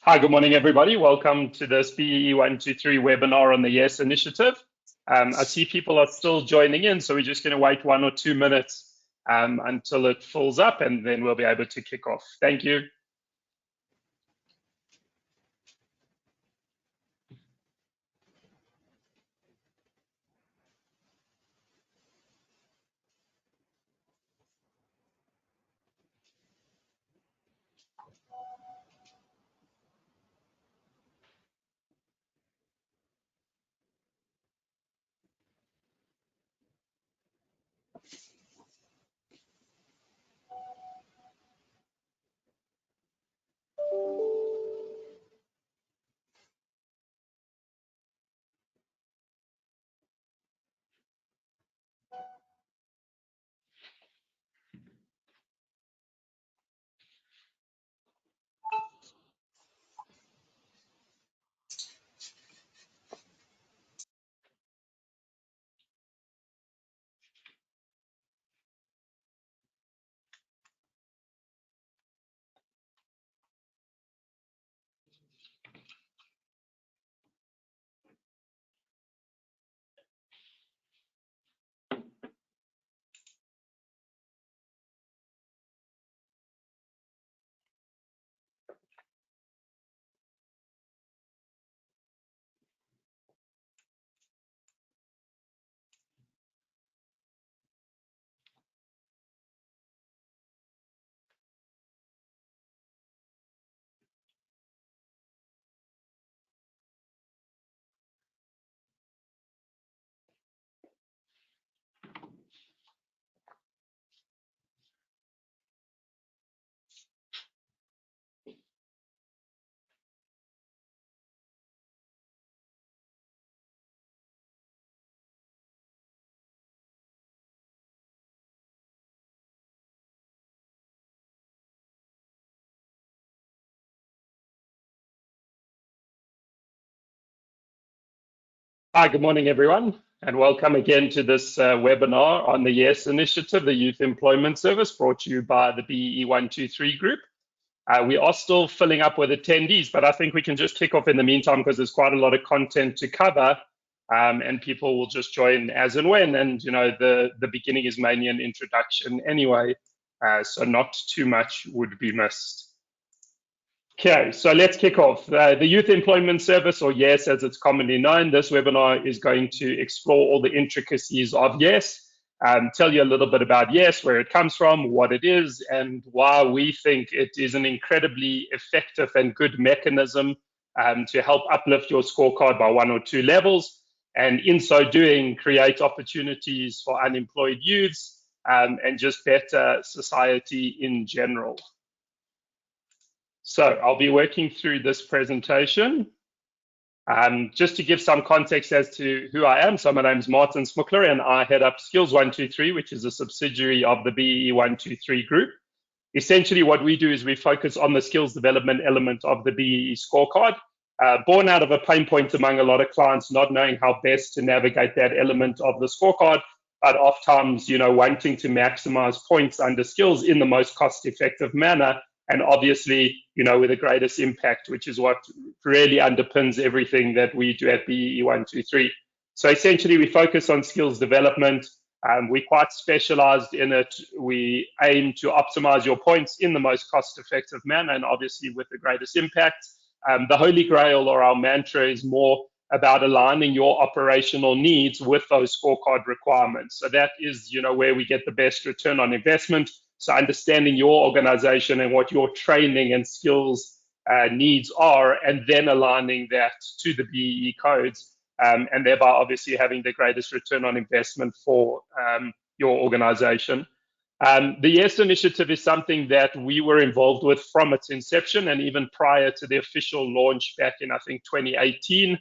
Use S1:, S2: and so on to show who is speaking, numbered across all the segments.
S1: Hi, good morning, everybody. Welcome to this YES123 webinar on the YES initiative. I see people are still joining in, so we're just going to wait 1 or 2 minutes until it fills up, and then we'll be able to kick off. Thank you. Hi, good morning, everyone, and welcome again to this webinar on the YES initiative, the Youth Employment Service, brought to you by the BE123 group. We are still filling up with attendees, but I think we can just kick off in the meantime because there's quite a lot of content to cover, and people will just join as and when. And you know, the beginning is mainly an introduction anyway, so not too much would be missed. Okay, so let's kick off. The Youth Employment Service, or YES as it's commonly known, this webinar is going to explore all the intricacies of YES, tell you a little bit about YES, where it comes from, what it is, and why we think it is an incredibly effective and good mechanism to help uplift your scorecard by 1 or 2 levels, and in so doing, create opportunities for unemployed youths and just better society in general. So I'll be working through this presentation. Just to give some context as to who I am. So my name is Martin Smookler, and I head up Skills123, which is a subsidiary of the BE123 group. Essentially, what we do is we focus on the skills development element of the BE scorecard, born out of a pain point among a lot of clients, not knowing how best to navigate that element of the scorecard, but oftentimes, you know, wanting to maximize points under skills in the most cost-effective manner, and obviously, you know, with the greatest impact, which is what really underpins everything that we do at BE123. So essentially, we focus on skills development. We're quite specialized in it. We aim to optimize your points in the most cost-effective manner, and obviously with the greatest impact. The Holy Grail, or our mantra, is more about aligning your operational needs with those scorecard requirements. So that is, you know, where we get the best return on investment. So understanding your organization and what your training and skills needs are, and then aligning that to the BEE codes, and thereby obviously having the greatest return on investment for your organization. The YES initiative is something that we were involved with from its inception, and even prior to the official launch back in, I think, 2018.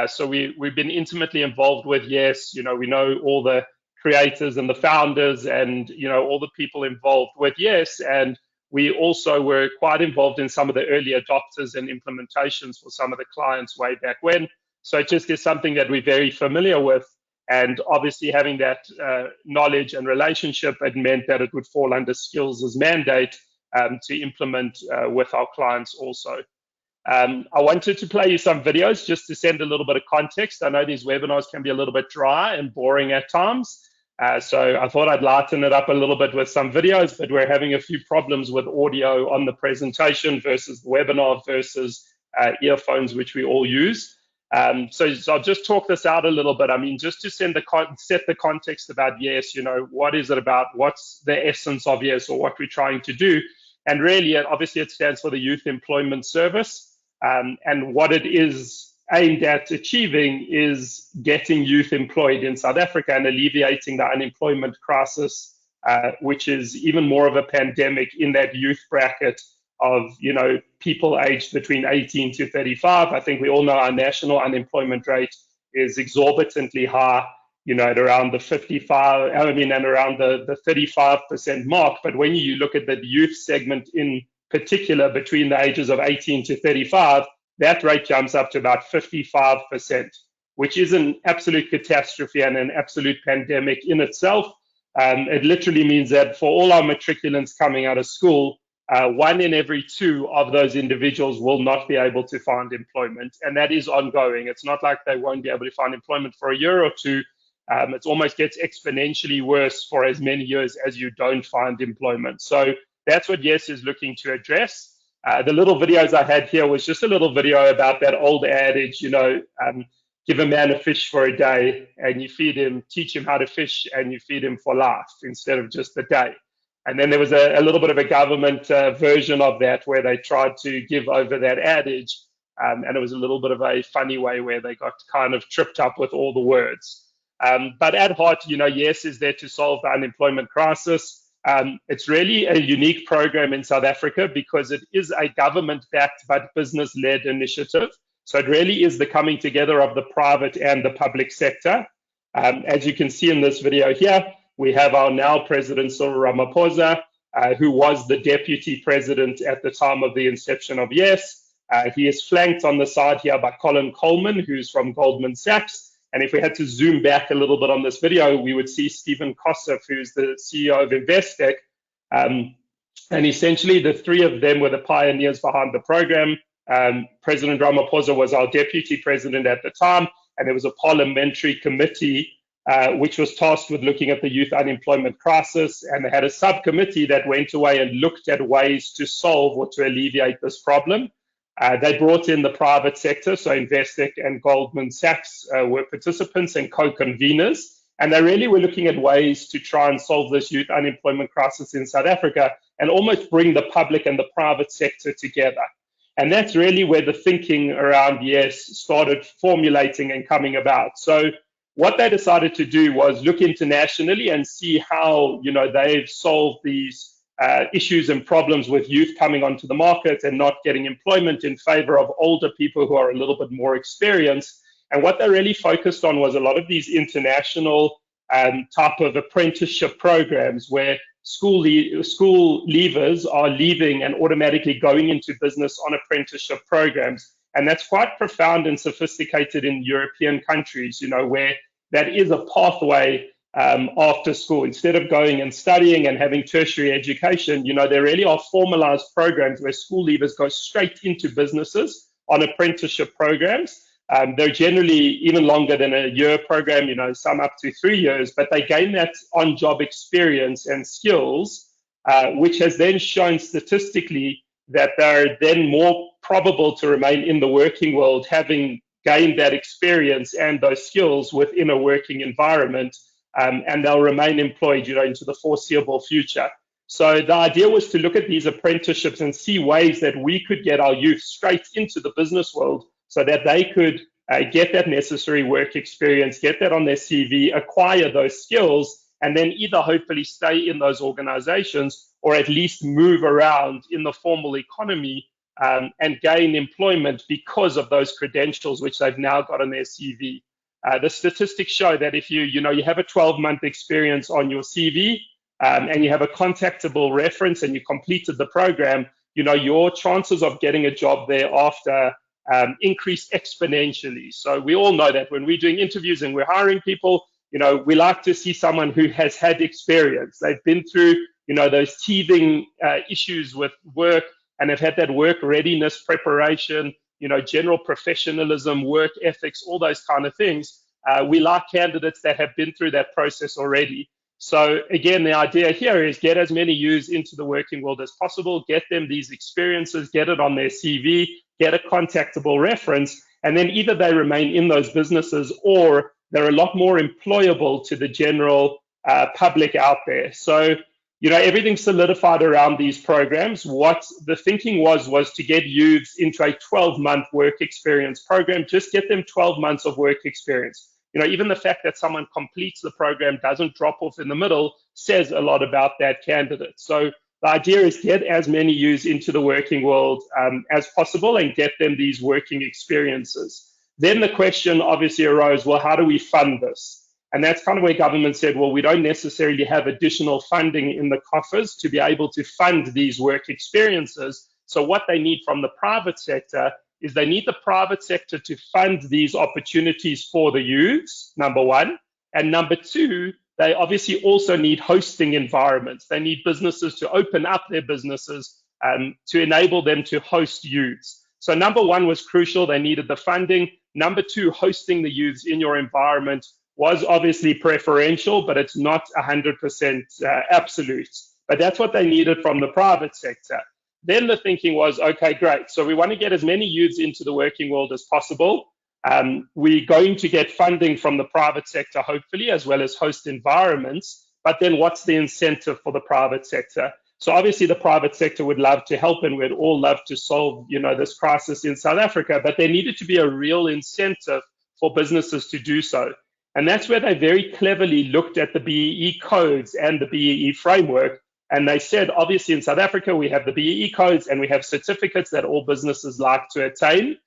S1: So we've been intimately involved with YES. You know, we know all the creators and the founders, and you know, all the people involved with YES, and we also were quite involved in some of the early adopters and implementations for some of the clients way back when. So it just is something that we're very familiar with, and obviously having that knowledge and relationship, it meant that it would fall under skills as mandate to implement with our clients also. I wanted to play you some videos just to send a little bit of context. I know these webinars can be a little bit dry and boring at times. So I thought I'd lighten it up a little bit with some videos, but we're having a few problems with audio on the presentation versus the webinar versus earphones, which we all use. So I'll just talk this out a little bit. I mean, just to set the context about YES, what is it about? What's the essence of YES, or what we're trying to do? And really, obviously, it stands for the Youth Employment Service. And what it is aimed at achieving is getting youth employed in South Africa and alleviating the unemployment crisis, which is even more of a pandemic in that youth bracket of, people aged between 18 to 35. I think we all know our national unemployment rate is exorbitantly high, at around the 55, and around the 35% mark. But when you look at the youth segment in particular between the ages of 18 to 35, that rate jumps up to about 55%, which is an absolute catastrophe and an absolute pandemic in itself. It literally means that for all our matriculants coming out of school, 1 in every 2 of those individuals will not be able to find employment, and that is ongoing. It's not like they won't be able to find employment for a year or two. It almost gets exponentially worse for as many years as you don't find employment. So that's what YES is looking to address. The little videos I had here was just a little video about that old adage, give a man a fish for a day and you feed him, teach him how to fish, and you feed him for life instead of just a day. And then there was a little bit of a government version of that where they tried to give over that adage. And it was a little bit of a funny way where they got kind of tripped up with all the words. But at heart, YES is there to solve the unemployment crisis. It's really a unique program in South Africa because it is a government-backed but business-led initiative. So it really is the coming together of the private and the public sector. As you can see in this video here, we have our now President Cyril Ramaphosa, who was the deputy president at the time of the inception of YES. He is flanked on the side here by Colin Coleman, who's from Goldman Sachs. And if we had to zoom back a little bit on this video, we would see Stephen Kossef, who's the CEO of Investec. And essentially, the three of them were the pioneers behind the program. President Ramaphosa was our deputy president at the time, and there was a parliamentary committee which was tasked with looking at the youth unemployment crisis. And they had a subcommittee that went away and looked at ways to solve or to alleviate this problem. They brought in the private sector, so Investec and Goldman Sachs were participants and co-conveners, and they really were looking at ways to try and solve this youth unemployment crisis in South Africa and almost bring the public and the private sector together. And that's really where the thinking around YES started formulating and coming about. So what they decided to do was look internationally and see how they've solved these issues and problems with youth coming onto the market and not getting employment in favor of older people who are a little bit more experienced. And what they really focused on was a lot of these international type of apprenticeship programs where school leavers are leaving and automatically going into business on apprenticeship programs. And that's quite profound and sophisticated in European countries, where that is a pathway after school. Instead of going and studying and having tertiary education, there really are formalized programs where school leavers go straight into businesses on apprenticeship programs. They're generally even longer than a year program, some up to 3 years, but they gain that on-job experience and skills, which has then shown statistically that they're then more probable to remain in the working world, having gained that experience and those skills within a working environment. And they'll remain employed, into the foreseeable future. So the idea was to look at these apprenticeships and see ways that we could get our youth straight into the business world so that they could get that necessary work experience, get that on their CV, acquire those skills, and then either hopefully stay in those organizations or at least move around in the formal economy and gain employment because of those credentials which they've now got on their CV. The statistics show that if you have a 12-month experience on your CV and you have a contactable reference and you completed the program, your chances of getting a job thereafter increase exponentially. So we all know that when we're doing interviews and we're hiring people, we like to see someone who has had experience. They've been through, those teething issues with work. and have had that work readiness preparation, general professionalism, work ethics, all those kind of things. We like candidates that have been through that process already. So again, the idea here is get as many youths into the working world as possible, get them these experiences, get it on their CV, get a contactable reference, and then either they remain in those businesses or they're a lot more employable to the general public out there. So, everything's solidified around these programs. What the thinking was to get youths into a 12-month work experience program, just get them 12 months of work experience. Even the fact that someone completes the program, doesn't drop off in the middle, says a lot about that candidate. So the idea is get as many youths into the working world as possible and get them these working experiences. Then the question obviously arose, well, how do we fund this? And that's kind of where government said, well, we don't necessarily have additional funding in the coffers to be able to fund these work experiences. So what they need from the private sector is they need the private sector to fund these opportunities for the youths, number one. And number two, they obviously also need hosting environments. They need businesses to open up their businesses to enable them to host youths. So number one was crucial. They needed the funding. Number two, hosting the youths in your environment was obviously preferential, but it's not 100% absolute. But that's what they needed from the private sector. Then the thinking was, okay, great. So we want to get as many youths into the working world as possible. We're going to get funding from the private sector, hopefully, as well as host environments. But then what's the incentive for the private sector? So obviously the private sector would love to help, and we'd all love to solve, this crisis in South Africa, but there needed to be a real incentive for businesses to do so. And that's where they very cleverly looked at the BEE codes and the BEE framework. And they said, obviously in South Africa, we have the BEE codes and we have certificates that all businesses like to attain.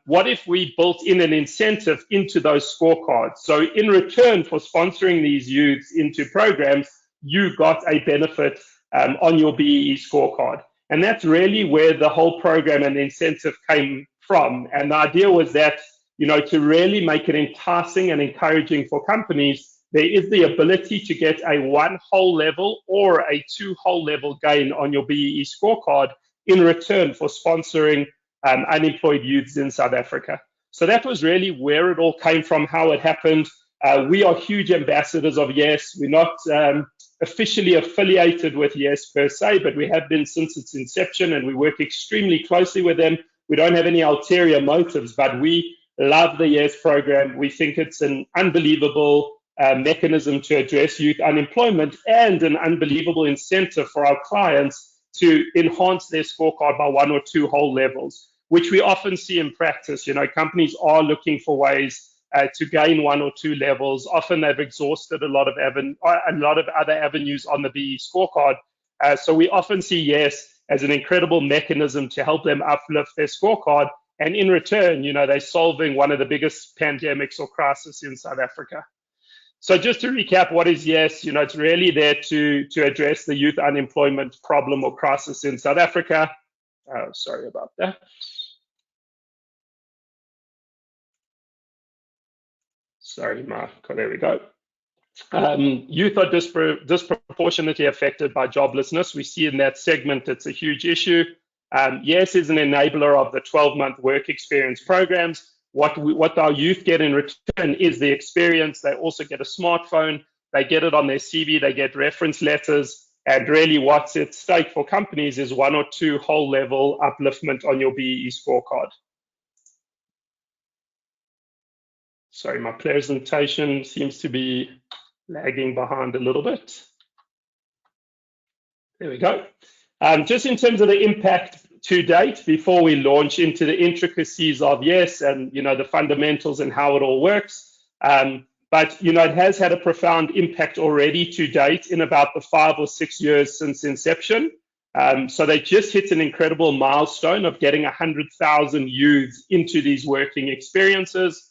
S1: What if we built in an incentive into those scorecards? So in return for sponsoring these youths into programs, you got a benefit on your BEE scorecard. And that's really where the whole program and the incentive came from. And the idea was that, to really make it enticing and encouraging for companies, there is the ability to get a 1 whole level or a 2 whole level gain on your BEE scorecard in return for sponsoring unemployed youths in South Africa. So that was really where it all came from, how it happened. We are huge ambassadors of YES. We're not officially affiliated with YES per se, but we have been since its inception, and we work extremely closely with them. We don't have any ulterior motives, but we love the YES program. We think it's an unbelievable mechanism to address youth unemployment and an unbelievable incentive for our clients to enhance their scorecard by 1 or 2 whole levels, which we often see in practice. Companies are looking for ways to gain 1 or 2 levels. Often they've exhausted a lot of other avenues on the BEE scorecard. So we often see YES as an incredible mechanism to help them uplift their scorecard. And in return, they're solving one of the biggest pandemics or crises in South Africa. So just to recap, what is YES? It's really there to address the youth unemployment problem or crisis in South Africa. Sorry about that. Sorry, Mark. There we go. Youth are disproportionately affected by joblessness. We see in that segment it's a huge issue. YES is an enabler of the 12-month work experience programs. What our youth get in return is the experience. They also get a smartphone. They get it on their CV. They get reference letters. And really what's at stake for companies is 1 or 2 whole level upliftment on your BEE scorecard. Sorry, my presentation seems to be lagging behind a little bit. There we go. Just in terms of the impact to date, before we launch into the intricacies of YES and the fundamentals and how it all works, but it has had a profound impact already to date in about the 5 or 6 years since inception. So they just hit an incredible milestone of getting 100,000 youths into these working experiences.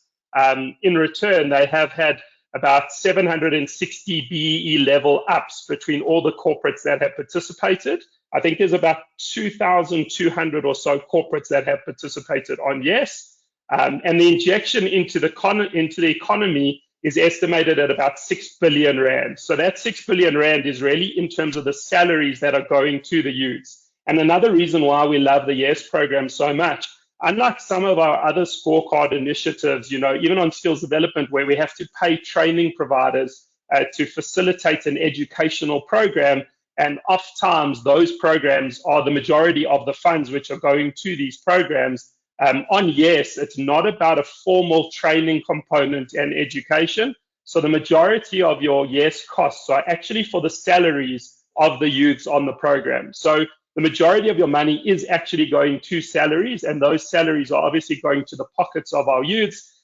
S1: In return, they have had about 760 BEE level ups between all the corporates that have participated. I think there's about 2,200 or so corporates that have participated on YES. And the injection into the economy is estimated at about 6 billion rand. So that 6 billion rand is really in terms of the salaries that are going to the youths. And another reason why we love the YES program so much, unlike some of our other scorecard initiatives, even on skills development, where we have to pay training providers to facilitate an educational program, and oftentimes those programs are the majority of the funds which are going to these programs. On YES, it's not about a formal training component and education. So the majority of your YES costs are actually for the salaries of the youths on the program. So the majority of your money is actually going to salaries, and those salaries are obviously going to the pockets of our youths.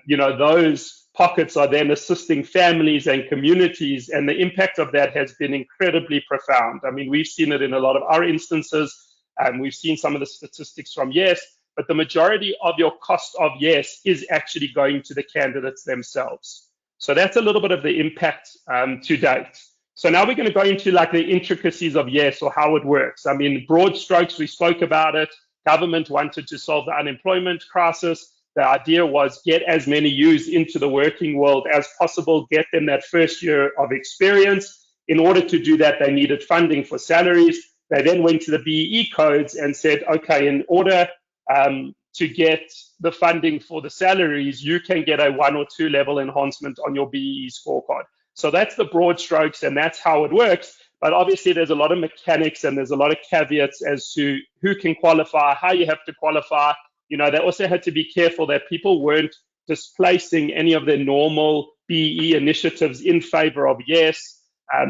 S1: Those pockets are then assisting families and communities, and the impact of that has been incredibly profound. I mean, we've seen it in a lot of our instances, and we've seen some of the statistics from YES, but the majority of your cost of YES is actually going to the candidates themselves. So that's a little bit of the impact to date. So now we're going to go into like the intricacies of YES, or how it works. I mean, broad strokes, we spoke about it. Government wanted to solve the unemployment crisis. The idea was get as many youths into the working world as possible, get them that first year of experience. In order to do that, they needed funding for salaries. They then went to the BEE codes and said, okay, in order to get the funding for the salaries, you can get a 1 or 2 level enhancement on your BEE scorecard. So that's the broad strokes, and that's how it works. But obviously, there's a lot of mechanics and there's a lot of caveats as to who can qualify, how you have to qualify. They also had to be careful that people weren't displacing any of their normal BEE initiatives in favor of YES.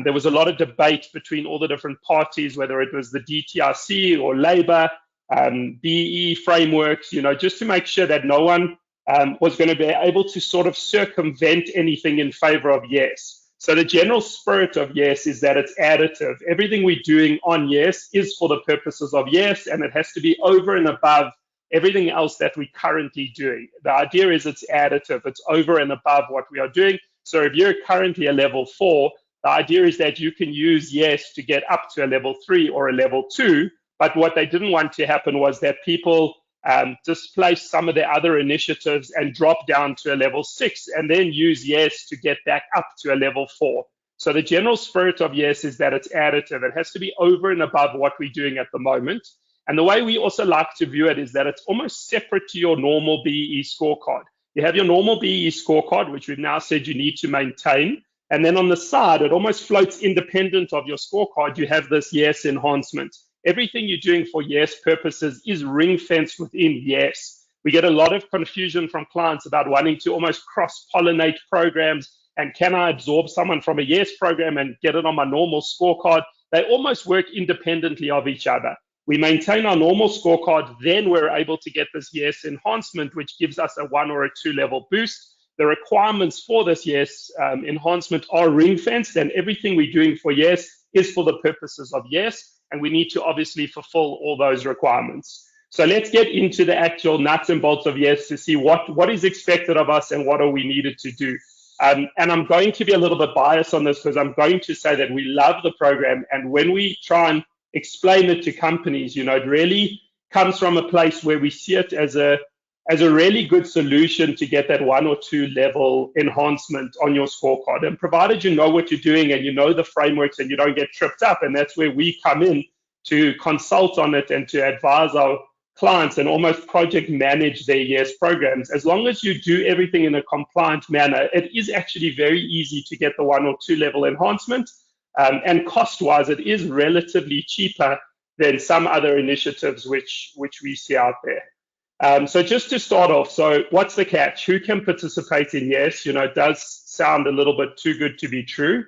S1: There was a lot of debate between all the different parties, whether it was the DTRC or Labour, BEE frameworks, just to make sure that no one was going to be able to sort of circumvent anything in favor of YES. So the general spirit of YES is that it's additive. Everything we're doing on YES is for the purposes of YES, and it has to be over and above everything else that we're currently doing. The idea is it's additive. It's over and above what we are doing. So if you're currently a level 4, the idea is that you can use YES to get up to a level 3 or a level 2. But what they didn't want to happen was that people displace some of their other initiatives and drop down to a level 6 and then use YES to get back up to a level 4. So the general spirit of YES is that it's additive. It has to be over and above what we're doing at the moment. And the way we also like to view it is that it's almost separate to your normal BEE scorecard. You have your normal BEE scorecard, which we've now said you need to maintain. And then on the side, it almost floats independent of your scorecard. You have this YES enhancement. Everything you're doing for YES purposes is ring-fenced within YES. We get a lot of confusion from clients about wanting to almost cross-pollinate programs. And can I absorb someone from a YES program and get it on my normal scorecard? They almost work independently of each other. We maintain our normal scorecard, then we're able to get this YES enhancement, which gives us a 1 or a 2 level boost. The requirements for this YES enhancement are ring-fenced, and everything we're doing for YES is for the purposes of YES, and we need to obviously fulfill all those requirements. So let's get into the actual nuts and bolts of YES to see what is expected of us and what are we needed to do. And I'm going to be a little bit biased on this because I'm going to say that we love the program, and when we try and explain it to companies, it really comes from a place where we see it as a really good solution to get that 1 or 2 level enhancement on your scorecard. And provided you know what you're doing and you know the frameworks and you don't get tripped up, and that's where we come in to consult on it and to advise our clients and almost project manage their YES programs. As long as you do everything in a compliant manner, it is actually very easy to get the 1 or 2 level enhancement. And cost-wise, it is relatively cheaper than some other initiatives which we see out there. So just to start off, so what's the catch? Who can participate in YES? It does sound a little bit too good to be true.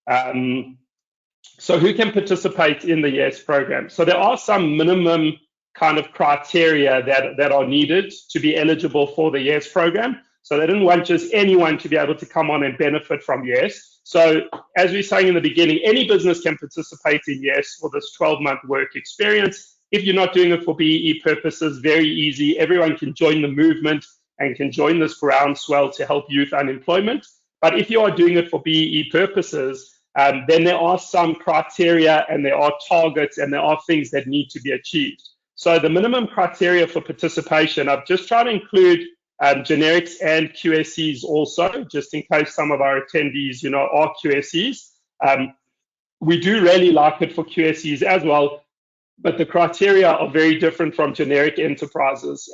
S1: So who can participate in the YES program? So there are some minimum kind of criteria that are needed to be eligible for the YES program. So they didn't want just anyone to be able to come on and benefit from YES. So as we were saying in the beginning, any business can participate in YES for this 12-month work experience. If you're not doing it for BEE purposes, very easy. Everyone can join the movement and can join this groundswell to help youth unemployment. But if you are doing it for BEE purposes, then there are some criteria and there are targets and there are things that need to be achieved. So the minimum criteria for participation, I've just tried to include generics and QSEs also, just in case some of our attendees, are QSEs. We do really like it for QSEs as well. but the criteria are very different from generic enterprises.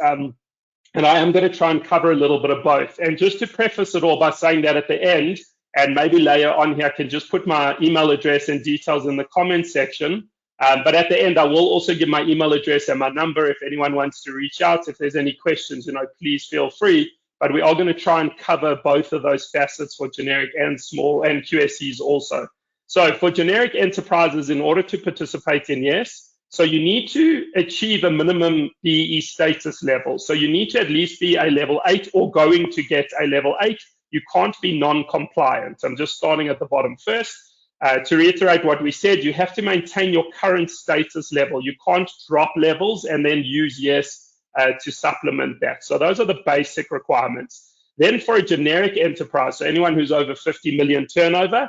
S1: And I am going to try and cover a little bit of both. And just to preface it all by saying that at the end, and maybe later on here, I can just put my email address and details in the comments section. But at the end, I will also give my email address and my number if anyone wants to reach out. If there's any questions, please feel free. But we are going to try and cover both of those facets for generic and small and QSEs also. So for generic enterprises, in order to participate in YES, so you need to achieve a minimum BEE status level. So you need to at least be a level 8 or going to get a level 8. You can't be non-compliant. I'm just starting at the bottom first. To reiterate what we said, you have to maintain your current status level. You can't drop levels and then use YES to supplement that. So those are the basic requirements. Then for a generic enterprise, so anyone who's over 50 million turnover,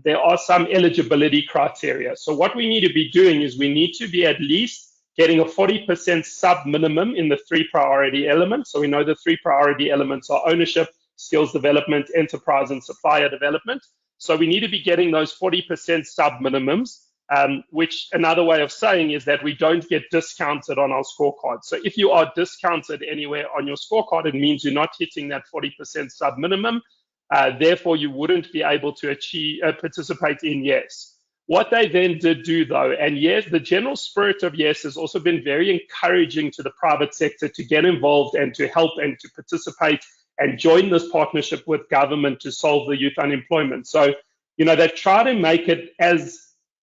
S1: there are some eligibility criteria. So what we need to be doing is we need to be at least getting a 40% sub-minimum in the 3 priority elements. So we know the 3 priority elements are ownership, skills development, enterprise, and supplier development. So we need to be getting those 40% sub-minimums, which another way of saying is that we don't get discounted on our scorecard. So if you are discounted anywhere on your scorecard, it means you're not hitting that 40% sub-minimum. Therefore, you wouldn't be able to participate in YES. What they then did do, though, and YES, the general spirit of YES has also been very encouraging to the private sector to get involved and to help and to participate and join this partnership with government to solve the youth unemployment. So, they try to make it as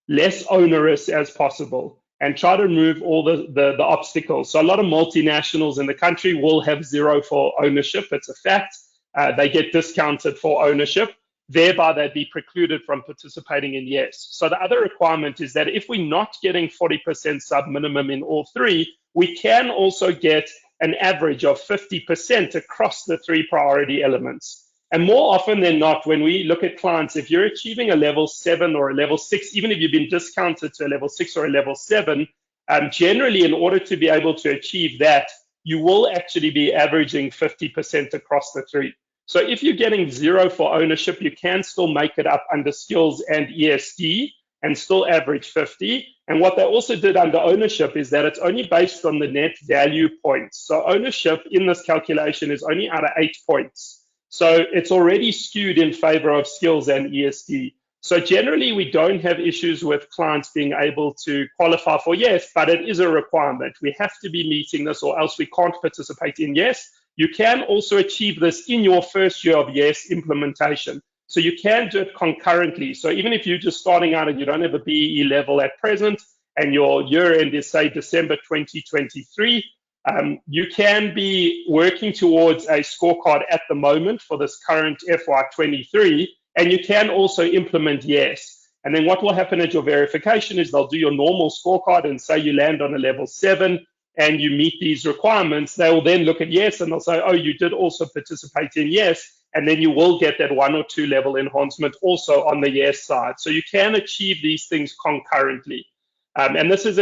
S1: less onerous as possible and try to remove all the obstacles. So a lot of multinationals in the country will have 0 for ownership. It's a fact. They get discounted for ownership. Thereby, they'd be precluded from participating in YES. So the other requirement is that if we're not getting 40% sub-minimum in all 3, we can also get an average of 50% across the 3 priority elements. And more often than not, when we look at clients, if you're achieving a level 7 or a level 6, even if you've been discounted to a level 6 or a level 7, generally, in order to be able to achieve that, you will actually be averaging 50% across the 3. So if you're getting 0 for ownership, you can still make it up under skills and ESD and still average 50. And what they also did under ownership is that it's only based on the net value points. So ownership in this calculation is only out of 8 points. So it's already skewed in favor of skills and ESD. So generally, we don't have issues with clients being able to qualify for YES, but it is a requirement. We have to be meeting this or else we can't participate in YES. You can also achieve this in your first year of YES implementation. So you can do it concurrently. So even if you're just starting out and you don't have a BEE level at present and your year end is, say, December 2023, you can be working towards a scorecard at the moment for this current FY23, and you can also implement YES. And then what will happen at your verification is they'll do your normal scorecard and say you land on a level 7 and you meet these requirements. They will then look at YES and they'll say, oh, you did also participate in YES, and then you will get that 1 or 2 level enhancement also on the YES side. So you can achieve these things concurrently. And this is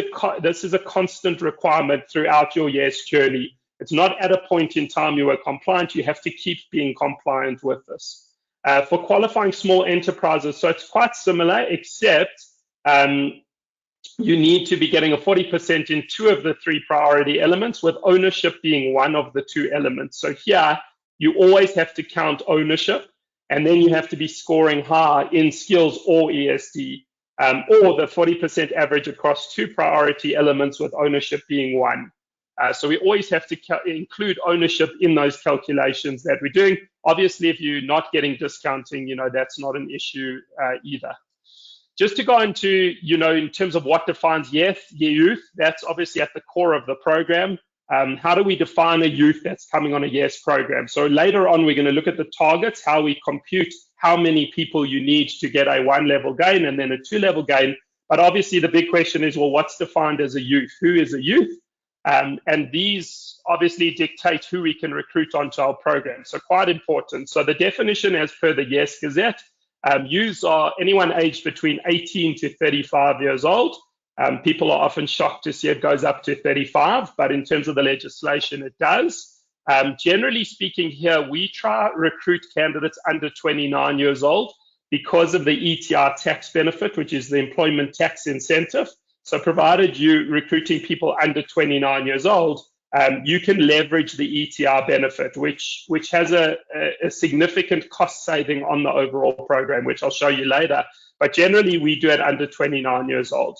S1: a constant requirement throughout your YES journey. It's not at a point in time you are compliant. You have to keep being compliant with this. For qualifying small enterprises, so it's quite similar, except you need to be getting a 40% in 2 of the 3 priority elements, with ownership being one of the 2 elements. So here, you always have to count ownership, and then you have to be scoring high in skills or ESD. Or the 40% average across 2 priority elements with ownership being 1. So we always have to include ownership in those calculations that we're doing. Obviously, if you're not getting discounting, that's not an issue either. Just to go into, in terms of what defines youth, that's obviously at the core of the program. How do we define a youth that's coming on a YES program? So later on, we're going to look at the targets, how we compute how many people you need to get a 1-level gain and then a 2-level gain. But obviously, the big question is, well, what's defined as a youth? Who is a youth? And these obviously dictate who we can recruit onto our program. So quite important. So the definition as per the YES Gazette, youths are anyone aged between 18 to 35 years old. People are often shocked to see it goes up to 35, but in terms of the legislation, it does. Generally speaking here, we try to recruit candidates under 29 years old because of the ETR tax benefit, which is the employment tax incentive. So provided you're recruiting people under 29 years old, you can leverage the ETR benefit, which has a significant cost saving on the overall program, which I'll show you later. But generally, we do it under 29 years old.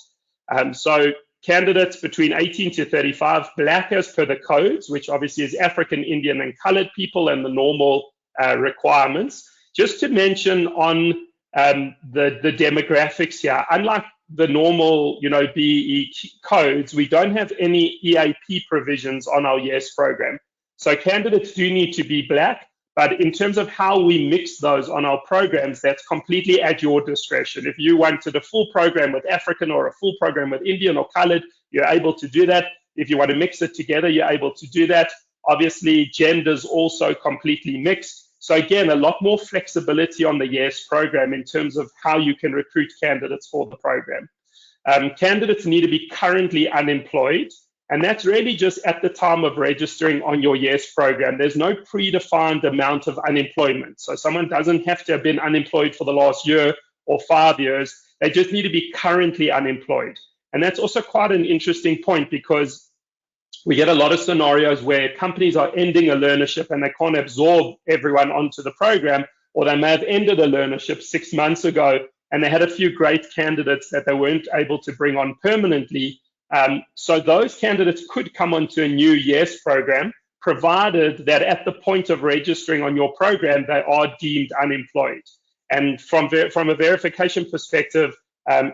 S1: So candidates between 18 to 35, black as per the codes, which obviously is African, Indian, and colored people, and the normal requirements. Just to mention on the demographics here, unlike the normal, BE codes, we don't have any EAP provisions on our YES program. So candidates do need to be black, but in terms of how we mix those on our programs, that's completely at your discretion. If you wanted a full program with African or a full program with Indian or colored, you're able to do that. If you want to mix it together, you're able to do that. Obviously, genders also completely mixed. So again, a lot more flexibility on the YES program in terms of how you can recruit candidates for the program. Candidates need to be currently unemployed, and that's really just at the time of registering on your YES program. There's no predefined amount of unemployment. So someone doesn't have to have been unemployed for the last year or 5 years. They just need to be currently unemployed. And that's also quite an interesting point, because we get a lot of scenarios where companies are ending a learnership and they can't absorb everyone onto the program, or they may have ended a learnership 6 months ago and they had a few great candidates that they weren't able to bring on permanently. So those candidates could come onto a new YES program, provided that at the point of registering on your program, they are deemed unemployed. And from a verification perspective,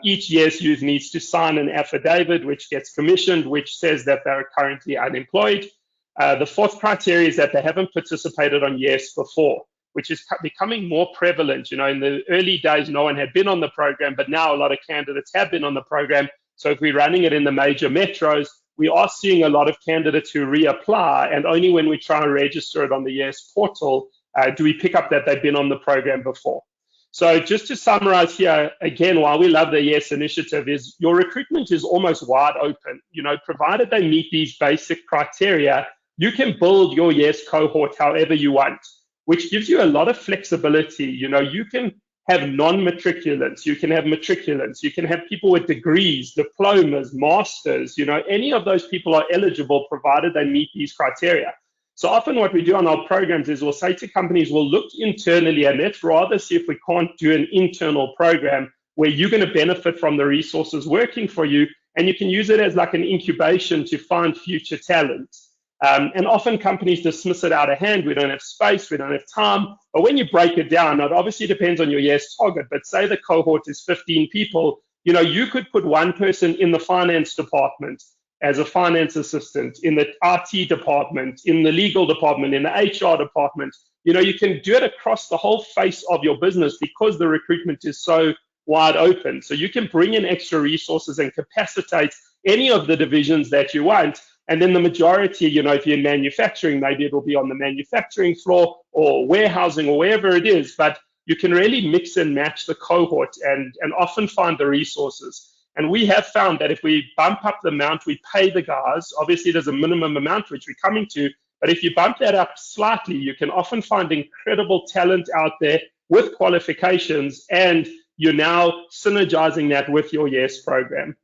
S1: each YES youth needs to sign an affidavit which gets commissioned, which says that they're currently unemployed. The fourth criteria is that they haven't participated on YES before, which is becoming more prevalent. In the early days, no one had been on the program, but now a lot of candidates have been on the program. So if we're running it in the major metros, we are seeing a lot of candidates who reapply, and only when we try and register it on the YES portal do we pick up that they've been on the program before. So just to summarize here, again, why we love the YES initiative is your recruitment is almost wide open. Provided they meet these basic criteria, you can build your YES cohort however you want, which gives you a lot of flexibility. You can have non-matriculants, you can have matriculants, you can have people with degrees, diplomas, masters, any of those people are eligible provided they meet these criteria. So often what we do on our programs is we'll say to companies, we'll look internally and let's rather see if we can't do an internal program where you're going to benefit from the resources working for you, and you can use it as like an incubation to find future talent. And often companies dismiss it out of hand. We don't have space, we don't have time. But when you break it down, it obviously depends on your YES target, but say the cohort is 15 people, you could put one person in the finance department as a finance assistant, in the RT department, in the legal department, in the HR department. You can do it across the whole face of your business because the recruitment is so wide open. So you can bring in extra resources and capacitate any of the divisions that you want. And then the majority, if you're in manufacturing, maybe it'll be on the manufacturing floor or warehousing or wherever it is. But you can really mix and match the cohort and often find the resources. And we have found that if we bump up the amount we pay the guys, obviously there's a minimum amount which we're coming to, but if you bump that up slightly, you can often find incredible talent out there with qualifications, and you're now synergizing that with your YES program.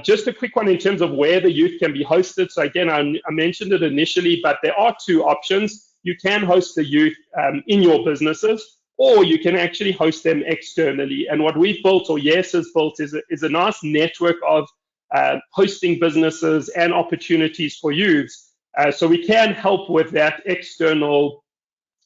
S1: Just a quick one in terms of where the youth can be hosted. So again, I mentioned it initially, but there are two options. You can host the youth in your businesses, or you can actually host them externally. And what we've built, or YES has built, is a nice network of hosting businesses and opportunities for youths. So we can help with that external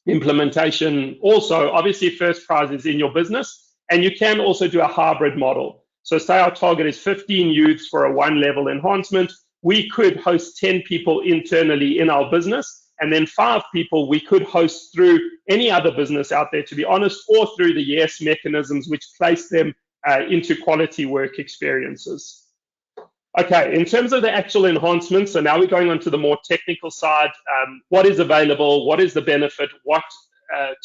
S1: implementation. Also, obviously, first prize is in your business, and you can also do a hybrid model. So say our target is 15 youths for a 1-level enhancement. We could host 10 people internally in our business, and then 5 people we could host through any other business out there, to be honest, or through the YES mechanisms, which place them into quality work experiences. Okay, in terms of the actual enhancements, so now we're going on to the more technical side. What is available? What is the benefit? What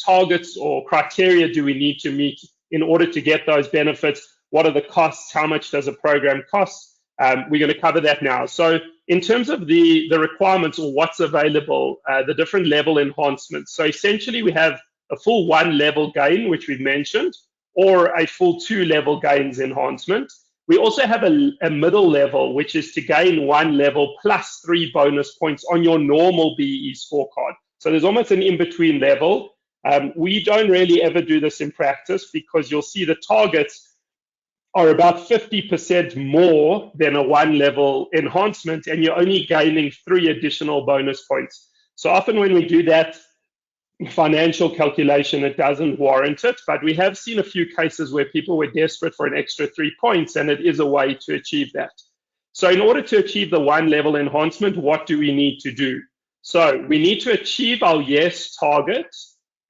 S1: targets or criteria do we need to meet in order to get those benefits? What are the costs? How much does a program cost? We're going to cover that now. So in terms of the requirements or what's available, the different level enhancements. So essentially we have a full 1-level gain, which we've mentioned, or a full 2-level gains enhancement. We also have a middle level, which is to gain 1 level plus 3 bonus points on your normal BE scorecard. So there's almost an in-between level. We don't really ever do this in practice because you'll see the targets are about 50% more than a 1 level enhancement, and you're only gaining 3 additional bonus points. So often when we do that financial calculation, it doesn't warrant it, but we have seen a few cases where people were desperate for an extra 3 points, and it is a way to achieve that. So in order to achieve the 1 level enhancement, what do we need to do? So we need to achieve our YES target,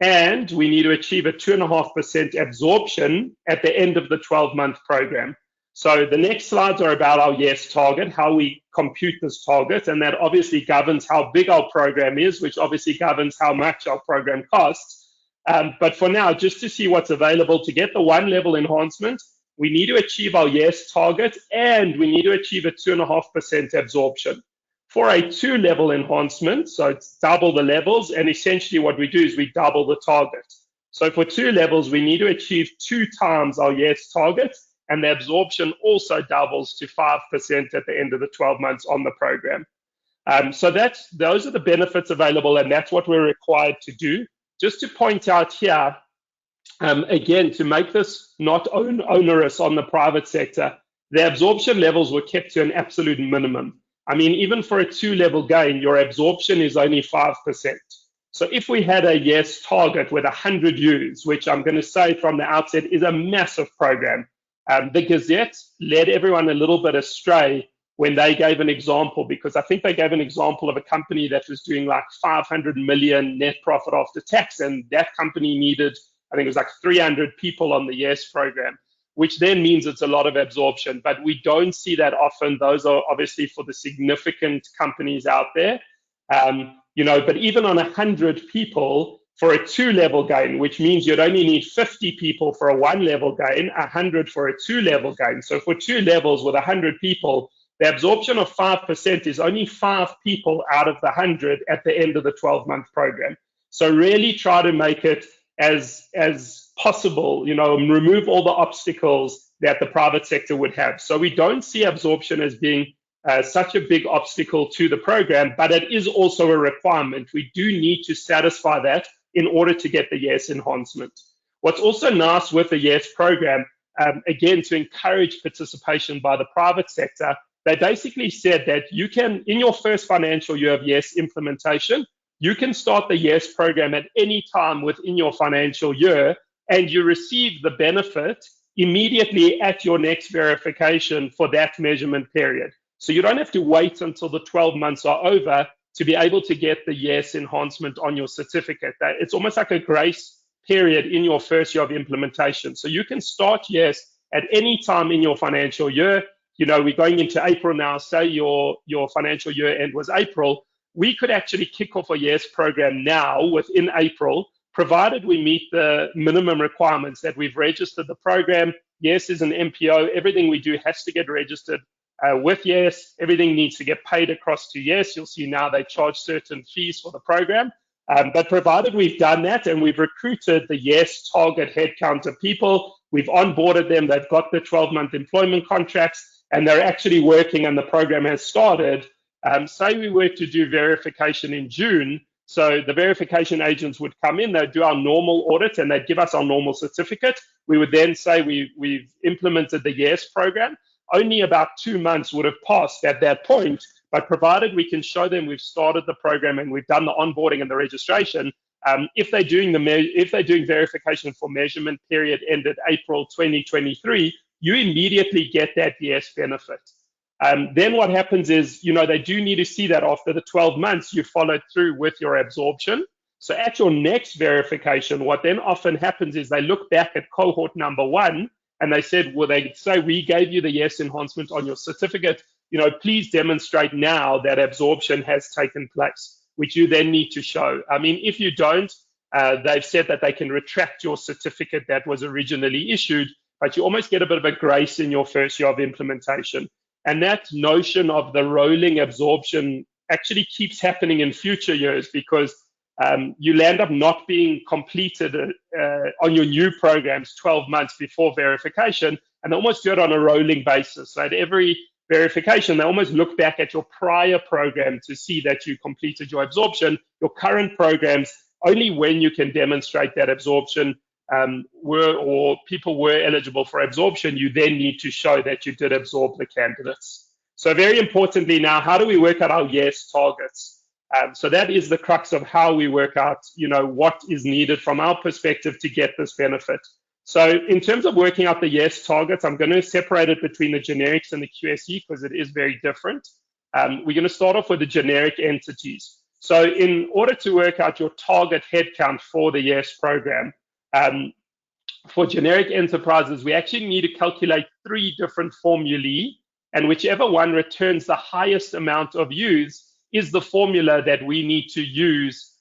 S1: and we need to achieve a 2.5% absorption at the end of the 12-month program. So the next slides are about our YES target, how we compute this target, and that obviously governs how big our program is, which obviously governs how much our program costs. But for now, just to see what's available to get the 1 level enhancement, we need to achieve our YES target, and we need to achieve a 2.5% absorption. For a 2 level enhancement, so it's double the levels, and essentially what we do is we double the target. So for 2 levels, we need to achieve 2 times our YES target, and the absorption also doubles to 5% at the end of the 12 months on the program. So those are the benefits available, and that's what we're required to do. Just to point out here, again, to make this not onerous on the private sector, the absorption levels were kept to an absolute minimum. I mean, even for a 2-level gain, your absorption is only 5%. So if we had a YES target with 100 U's, which I'm going to say from the outset is a massive program, the Gazette led everyone a little bit astray when they gave an example, because I think they gave an example of a company that was doing like 500 million net profit after tax, and that company needed, I think it was like 300 people on the YES program, which then means it's a lot of absorption. But we don't see that often. Those are obviously for the significant companies out there. But even on 100 people for a 2-level gain, which means you'd only need 50 people for a 1-level gain, 100 for a 2-level gain. So for 2 levels with 100 people, the absorption of 5% is only 5 people out of the 100 at the end of the 12-month program. So really try to make it as possible, remove all the obstacles that the private sector would have. So we don't see absorption as being such a big obstacle to the program, but it is also a requirement. We do need to satisfy that in order to get the YES enhancement. What's also nice with the YES program, again, to encourage participation by the private sector, they basically said that you can, in your first financial year of YES implementation, you can start the YES program at any time within your financial year, and you receive the benefit immediately at your next verification for that measurement period. So you don't have to wait until the 12 months are over to be able to get the YES enhancement on your certificate. It's almost like a grace period in your first year of implementation. So you can start YES at any time in your financial year. We're going into April now. Say your financial year end was April. We could actually kick off a YES program now within April, provided we meet the minimum requirements that we've registered the program. YES is an MPO. Everything we do has to get registered with YES. Everything needs to get paid across to YES. You'll see now they charge certain fees for the program. But provided we've done that and we've recruited the YES target headcount of people, we've onboarded them, they've got the 12-month employment contracts, and they're actually working and the program has started. Say we were to do verification in June, so the verification agents would come in, they'd do our normal audit, and they'd give us our normal certificate. We would then say we've implemented the YES program. Only about 2 months would have passed at that point, but provided we can show them we've started the program and we've done the onboarding and the registration, if they're doing verification for measurement period ended April 2023, you immediately get that YES benefit. Then what happens is, they do need to see that after the 12 months, you followed through with your absorption. So at your next verification, what then often happens is they look back at cohort number 1 and they said, well, they say, we gave you the YES enhancement on your certificate. Please demonstrate now that absorption has taken place, which you then need to show. I mean, if you don't, they've said that they can retract your certificate that was originally issued, but you almost get a bit of a grace in your first year of implementation. And that notion of the rolling absorption actually keeps happening in future years because you'll end up not being completed on your new programs 12 months before verification, and they almost do it on a rolling basis. So at every verification, they almost look back at your prior program to see that you completed your absorption. Your current programs, only when you can demonstrate that absorption or people were eligible for absorption, you then need to show that you did absorb the candidates. So very importantly now, how do we work out our YES targets? So that is the crux of how we work out, what is needed from our perspective to get this benefit. So in terms of working out the YES targets, I'm going to separate it between the generics and the QSE because it is very different. We're going to start off with the generic entities. So in order to work out your target headcount for the YES program, for generic enterprises, we actually need to calculate 3 different formulae, and whichever one returns the highest amount of use is the formula that we need to use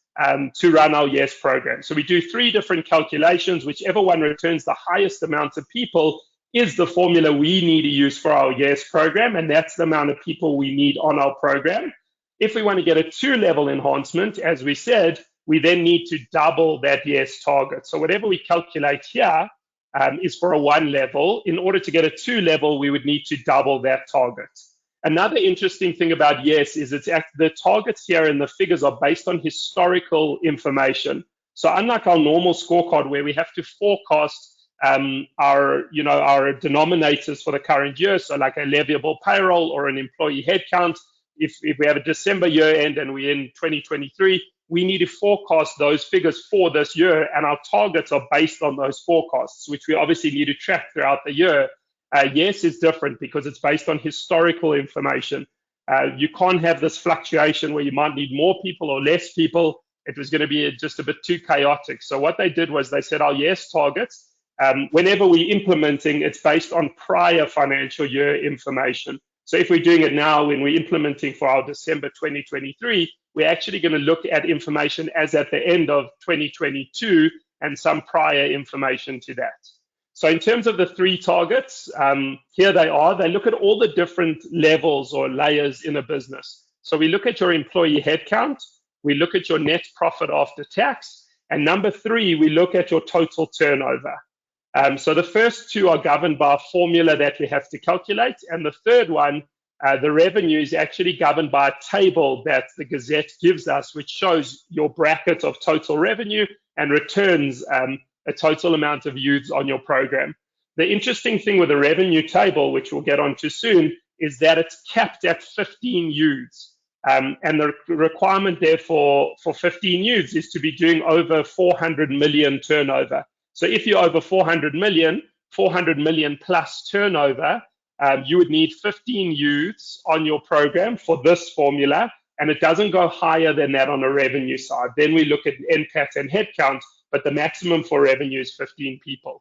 S1: to run our YES program. So we do 3 different calculations. Whichever one returns the highest amount of people is the formula we need to use for our YES program, and that's the amount of people we need on our program. If we want to get a 2-level enhancement, as we said, we then need to double that YES target. So whatever we calculate here is for a 1 level. In order to get a 2 level, we would need to double that target. Another interesting thing about YES is the targets here and the figures are based on historical information. So unlike our normal scorecard where we have to forecast our denominators for the current year, so like a leviable payroll or an employee headcount, if we have a December year end and we're in 2023, we need to forecast those figures for this year, and our targets are based on those forecasts, which we obviously need to track throughout the year. YES is different because it's based on historical information. You can't have this fluctuation where you might need more people or less people. It was going to be just a bit too chaotic. So what they did was they said our YES targets, whenever we're implementing, it's based on prior financial year information. So if we're doing it now when we're implementing for our December 2023, we're actually going to look at information as at the end of 2022 and some prior information to that. So in terms of the 3 targets, here they are. They look at all the different levels or layers in a business. So we look at your employee headcount, we look at your net profit after tax, and number 3, we look at your total turnover. So the first 2 are governed by a formula that we have to calculate, and the third one, the revenue, is actually governed by a table that the Gazette gives us, which shows your bracket of total revenue and returns a total amount of youths on your program. The interesting thing with the revenue table, which we'll get onto soon, is that it's capped at 15 youths. And the requirement there for 15 youths is to be doing over 400 million turnover. So if you're over 400 million plus turnover, you would need 15 youths on your program for this formula, and it doesn't go higher than that on the revenue side. Then we look at NPAT and headcount, but the maximum for revenue is 15 people.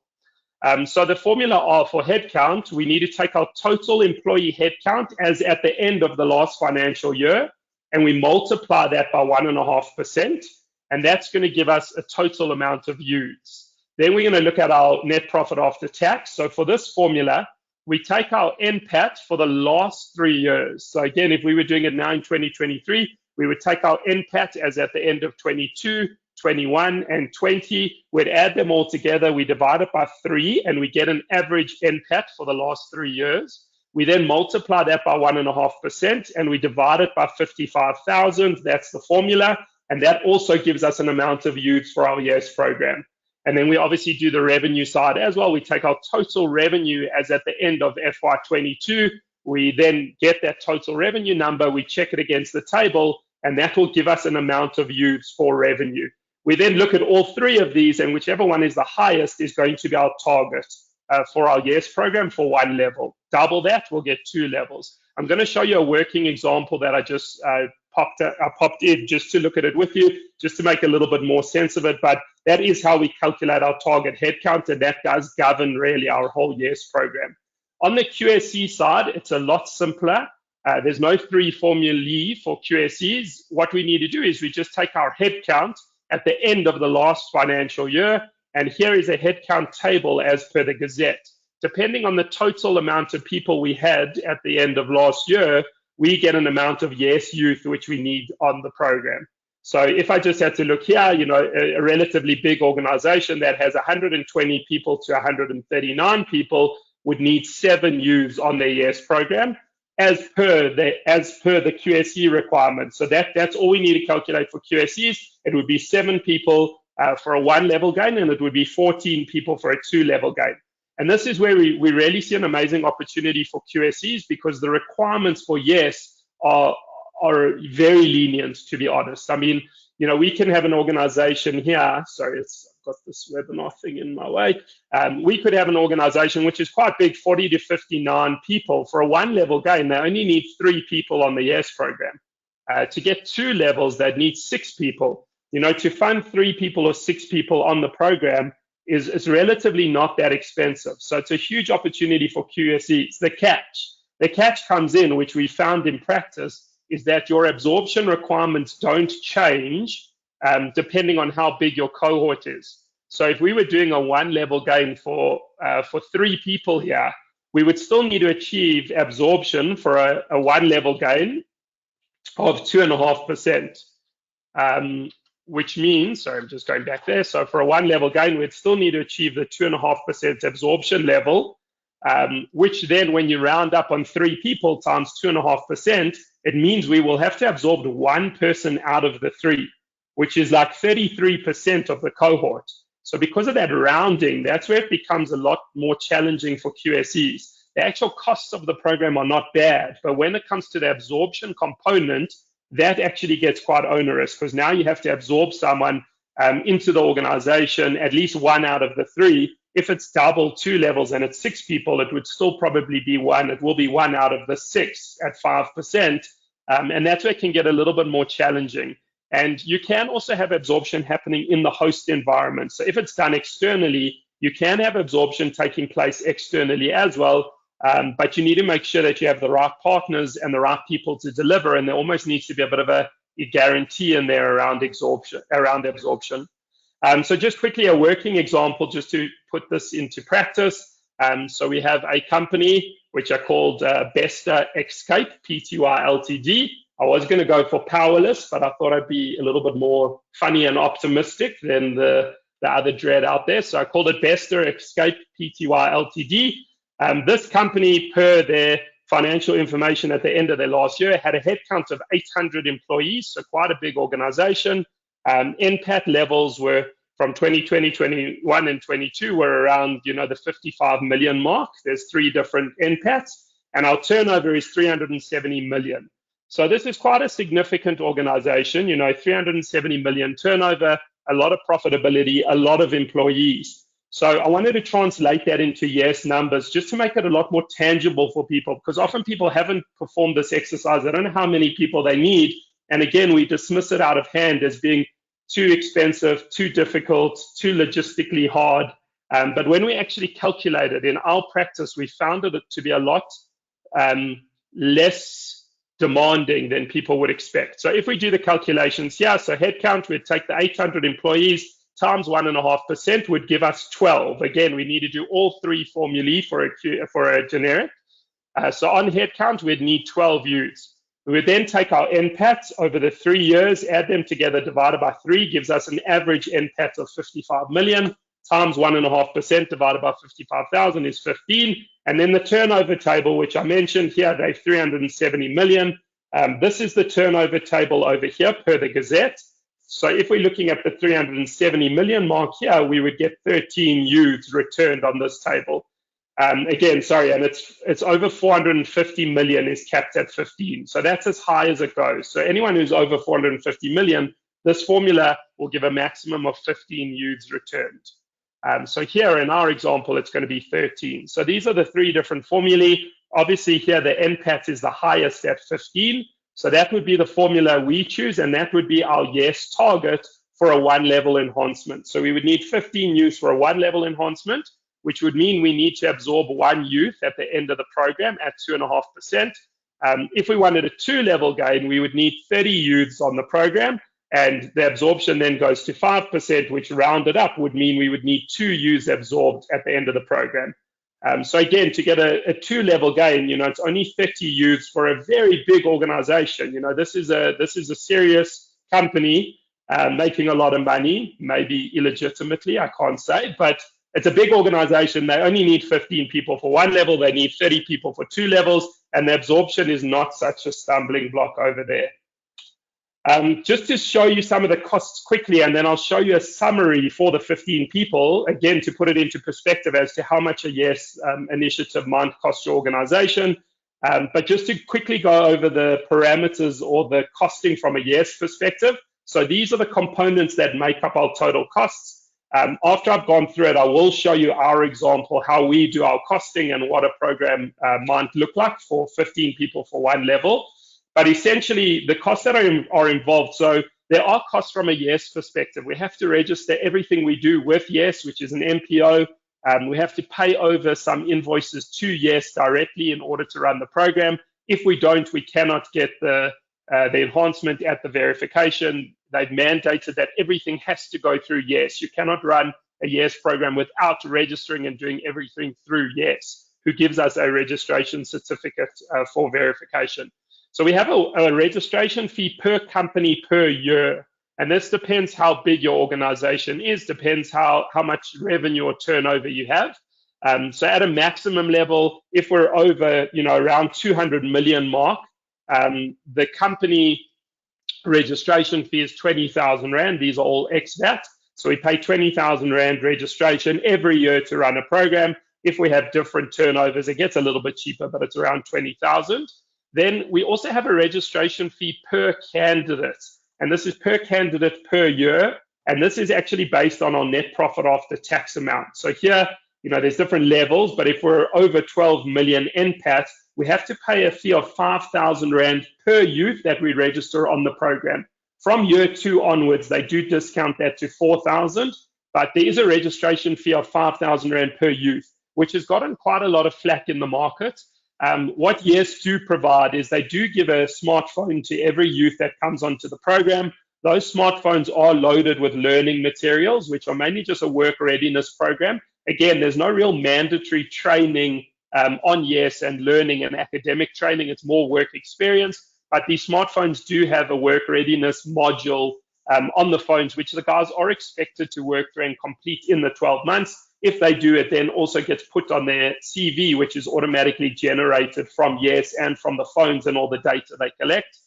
S1: So the formula are for headcount, we need to take our total employee headcount as at the end of the last financial year, and we multiply that by 1.5%, and that's going to give us a total amount of youths. Then we're going to look at our net profit after tax. So for this formula, we take our NPAT for the last 3 years. So again, if we were doing it now in 2023, we would take our NPAT as at the end of 22, 21, and 20. We'd add them all together. We divide it by 3, and we get an average NPAT for the last 3 years. We then multiply that by 1.5%, and we divide it by 55,000. That's the formula. And that also gives us an amount of youths for our YES program. And then we obviously do the revenue side as well. We take our total revenue as at the end of FY22. We then get that total revenue number. We check it against the table, and that will give us an amount of youths for revenue. We then look at all 3 of these, and whichever one is the highest is going to be our target for our YES program for 1 level. Double that, we'll get 2 levels. I'm going to show you a working example that I just popped in just to look at it with you, just to make a little bit more sense of it. But that is how we calculate our target headcount, and that does govern really our whole YES program. On the QSE side, it's a lot simpler. There's no 3 formulae for QSEs. What we need to do is we just take our headcount at the end of the last financial year, and here is a headcount table as per the Gazette. Depending on the total amount of people we had at the end of last year, we get an amount of YES youth which we need on the program. So if I just had to look here, a relatively big organization that has 120 people to 139 people, would need 7 youths on their YES program as per the QSE requirement. So that's all we need to calculate for QSEs. It would be 7 people for a 1-level gain, and it would be 14 people for a 2-level gain. And this is where we really see an amazing opportunity for QSEs, because the requirements for YES are very lenient, to be honest. I mean, we can have an organization here. Sorry, I've got this webinar thing in my way. We could have an organization which is quite big, 40 to 59 people. For a 1-level gain, they only need 3 people on the YES program. To get 2 levels, they'd need 6 people. To fund 3 people or 6 people on the program is relatively not that expensive. So it's a huge opportunity for QSEs. The catch comes in, which we found in practice, is that your absorption requirements don't change depending on how big your cohort is. So if we were doing a 1-level gain for 3 people here, we would still need to achieve absorption for a 1-level gain of 2.5%, which means, sorry, I'm just going back there. So for a 1-level gain, we'd still need to achieve the 2.5% absorption level, which then when you round up on 3 people times 2.5%, it means we will have to absorb 1 person out of the 3, which is like 33% of the cohort. So because of that rounding, that's where it becomes a lot more challenging for QSEs. The actual costs of the program are not bad, but when it comes to the absorption component, that actually gets quite onerous, because now you have to absorb someone into the organization, at least 1 out of the 3. If it's double 2 levels and it's 6 people, it would still probably be 1. It will be 1 out of the 6 at 5%. And that's where it can get a little bit more challenging. And you can also have absorption happening in the host environment. So if it's done externally, you can have absorption taking place externally as well. But you need to make sure that you have the right partners and the right people to deliver. And there almost needs to be a bit of a guarantee in there around absorption. So just quickly, a working example, just to put this into practice. So we have a company which are called Bester Escape, Pty Ltd. I was going to go for powerless, but I thought I'd be a little bit more funny and optimistic than the other dread out there. So I called it Bester Escape, Pty Ltd. This company, per their financial information at the end of their last year, had a headcount of 800 employees, so quite a big organization. NPAT levels were from 2020, 21, and 22 were around, the 55 million mark. There's 3 different NPATs, and our turnover is 370 million. So this is quite a significant organization, 370 million turnover, a lot of profitability, a lot of employees. So I wanted to translate that into YES numbers just to make it a lot more tangible for people, because often people haven't performed this exercise. They don't know how many people they need. And again, we dismiss it out of hand as being too expensive, too difficult, too logistically hard. But when we actually calculate it in our practice, we found it to be a lot less demanding than people would expect. So if we do the calculations here, so headcount, we'd take the 800 employees times 1.5% would give us 12. Again, we need to do all 3 formulae for a generic. So on headcount, we'd need 12 youths. We would then take our NPATs over the 3 years, add them together, divided by 3, gives us an average NPAT of 55 million, times 1.5% divided by 55,000 is 15. And then the turnover table, which I mentioned here, they're 370 million. This is the turnover table over here per the Gazette. So if we're looking at the 370 million mark here, we would get 13 youths returned on this table. Again, sorry, and it's over 450 million is capped at 15. So that's as high as it goes. So anyone who's over 450 million, this formula will give a maximum of 15 youths returned. So here in our example, it's going to be 13. So these are the 3 different formulae. Obviously here the NPAT is the highest at 15. So that would be the formula we choose, and that would be our YES target for a 1-level enhancement. So we would need 15 youths for a 1-level enhancement, which would mean we need to absorb 1 youth at the end of the program at 2.5%. If we wanted a 2-level gain, we would need 30 youths on the program, and the absorption then goes to 5%, which rounded up would mean we would need 2 youths absorbed at the end of the program. So again, to get a 2-level gain, it's only 30 youths for a very big organization. This is a serious company making a lot of money, maybe illegitimately, I can't say, but it's a big organization. They only need 15 people for one level. They need 30 people for two levels. And the absorption is not such a stumbling block over there. Just to show you some of the costs quickly, and then I'll show you a summary for the 15 people, again, to put it into perspective as to how much a YES initiative might cost your organization. But just to quickly go over the parameters or the costing from a YES perspective. So these are the components that make up our total costs. After I've gone through it, I will show you our example, how we do our costing and what a program might look like for 15 people for one level. But essentially, the costs that are involved, so there are costs from a YES perspective. We have to register everything we do with YES, which is an MPO. We have to pay over some invoices to YES directly in order to run the program. If we don't, we cannot get the enhancement at the verification. They've mandated that everything has to go through YES. You cannot run a YES program without registering and doing everything through YES, who gives us a registration certificate for verification. So we have a registration fee per company per year, and this depends how big your organization is, depends how much revenue or turnover you have. So at a maximum level, if we're over, around 200 million mark, the company registration fee is 20,000 Rand. These are all ex-VAT. So we pay 20,000 Rand registration every year to run a program. If we have different turnovers, it gets a little bit cheaper, but it's around 20,000. Then we also have a registration fee per candidate, and this is per candidate per year, and this is actually based on our net profit after tax amount. So here, there's different levels, but if we're over 12 million NPAT, we have to pay a fee of 5,000 Rand per youth that we register on the program. From year 2 onwards, they do discount that to 4,000, but there is a registration fee of 5,000 Rand per youth, which has gotten quite a lot of flack in the market. What YES do provide is they do give a smartphone to every youth that comes onto the program. Those smartphones are loaded with learning materials, which are mainly just a work readiness program. Again, there's no real mandatory training on YES and learning and academic training. It's more work experience. But these smartphones do have a work readiness module on the phones, which the guys are expected to work through and complete in the 12 months. If they do, it then also gets put on their CV, which is automatically generated from YES and from the phones and all the data they collect.